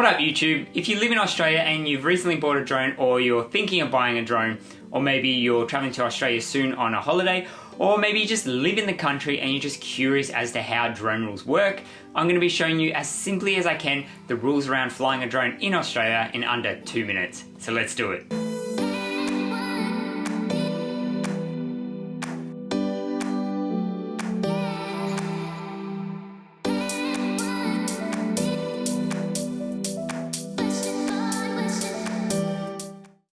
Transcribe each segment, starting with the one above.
What up YouTube? If you live in Australia and you've recently bought a drone, or you're thinking of buying a drone, or maybe you're traveling to Australia soon on a holiday, or maybe you just live in the country and you're just curious as to how drone rules work, I'm going to be showing you as simply as I can the rules around flying a drone in Australia in under 2 minutes. So let's do it.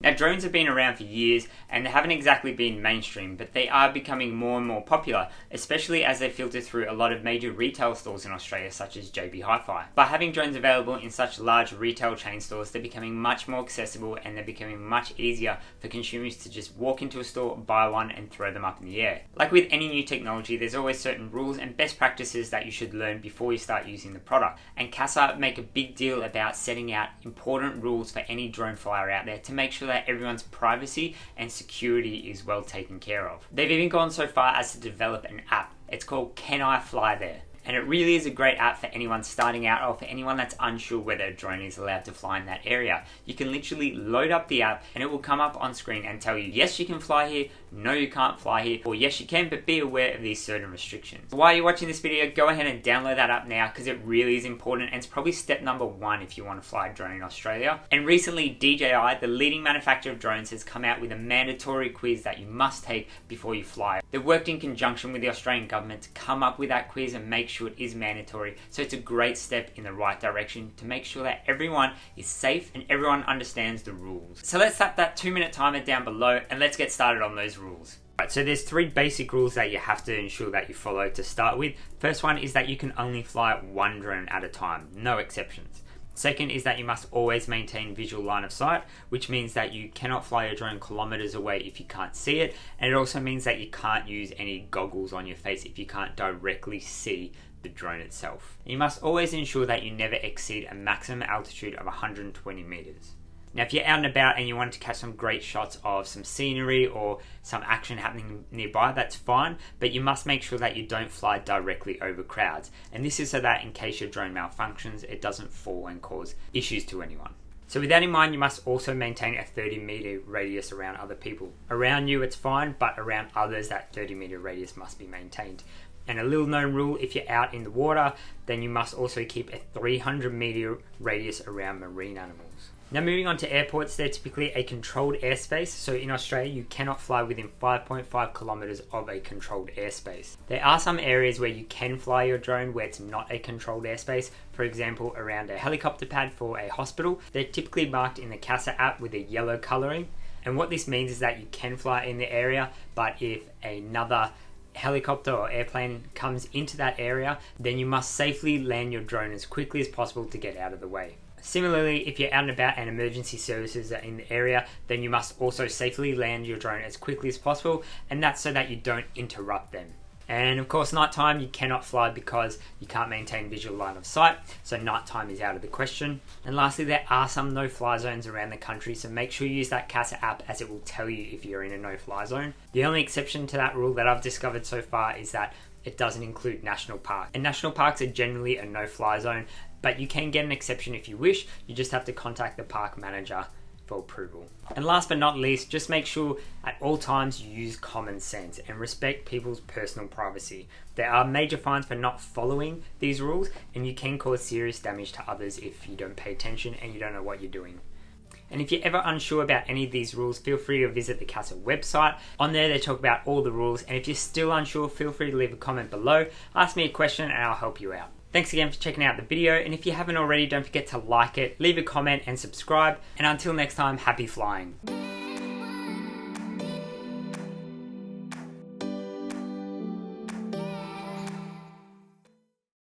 Now, drones have been around for years and they haven't exactly been mainstream, but they are becoming more and more popular, especially as they filter through a lot of major retail stores in Australia, such as JB Hi-Fi. By having drones available in such large retail chain stores, they're becoming much more accessible and they're becoming much easier for consumers to just walk into a store, buy one and throw them up in the air. Like with any new technology, there's always certain rules and best practices that you should learn before you start using the product. And CASA make a big deal about setting out important rules for any drone flyer out there to make sure that everyone's privacy and security is well taken care of. They've even gone so far as to develop an app. It's called Can I Fly There? And it really is a great app for anyone starting out or for anyone that's unsure whether a drone is allowed to fly in that area. You can literally load up the app and it will come up on screen and tell you, yes, you can fly here, no, you can't fly here, or yes, you can, but be aware of these certain restrictions. While you're watching this video, go ahead and download that app now because it really is important and it's probably step number one if you want to fly a drone in Australia. And recently, DJI, the leading manufacturer of drones, has come out with a mandatory quiz that you must take before you fly. They've worked in conjunction with the Australian government to come up with that quiz and make sure it is mandatory. So it's a great step in the right direction to make sure that everyone is safe and everyone understands the rules. So let's tap that 2-minute timer down below and let's get started on those rules. Right, so there's 3 basic rules that you have to ensure that you follow to start with. First one is that you can only fly one drone at a time, no exceptions. Second is that you must always maintain visual line of sight, which means that you cannot fly your drone kilometers away if you can't see it. And it also means that you can't use any goggles on your face if you can't directly see the drone itself. You must always ensure that you never exceed a maximum altitude of 120 meters. Now, if you're out and about and you want to catch some great shots of some scenery or some action happening nearby, that's fine, but you must make sure that you don't fly directly over crowds. And this is so that in case your drone malfunctions, it doesn't fall and cause issues to anyone. So with that in mind, you must also maintain a 30-meter radius around other people. Around you, it's fine, but around others, that 30-meter radius must be maintained. And a little known rule, if you're out in the water, then you must also keep a 300-meter radius around marine animals. Now, moving on to airports, they're typically a controlled airspace. So in Australia, you cannot fly within 5.5 kilometers of a controlled airspace. There are some areas where you can fly your drone where it's not a controlled airspace. For example, around a helicopter pad for a hospital. They're typically marked in the CASA app with a yellow coloring. And what this means is that you can fly in the area, but if another helicopter or airplane comes into that area, then you must safely land your drone as quickly as possible to get out of the way. Similarly, if you're out and about and emergency services are in the area, then you must also safely land your drone as quickly as possible, and that's so that you don't interrupt them. And of course, nighttime you cannot fly because you can't maintain visual line of sight, so nighttime is out of the question. And lastly, there are some no-fly zones around the country, so make sure you use that CASA app as it will tell you if you're in a no-fly zone. The only exception to that rule that I've discovered so far is that it doesn't include national parks. And national parks are generally a no-fly zone, but you can get an exception if you wish. You just have to contact the park manager for approval. And last but not least, just make sure at all times you use common sense and respect people's personal privacy. There are major fines for not following these rules, and you can cause serious damage to others if you don't pay attention and you don't know what you're doing. And if you're ever unsure about any of these rules, feel free to visit the CASA website. On there, they talk about all the rules. And if you're still unsure, feel free to leave a comment below. Ask me a question and I'll help you out. Thanks again for checking out the video. And if you haven't already, don't forget to like it, leave a comment and subscribe. And until next time, happy flying.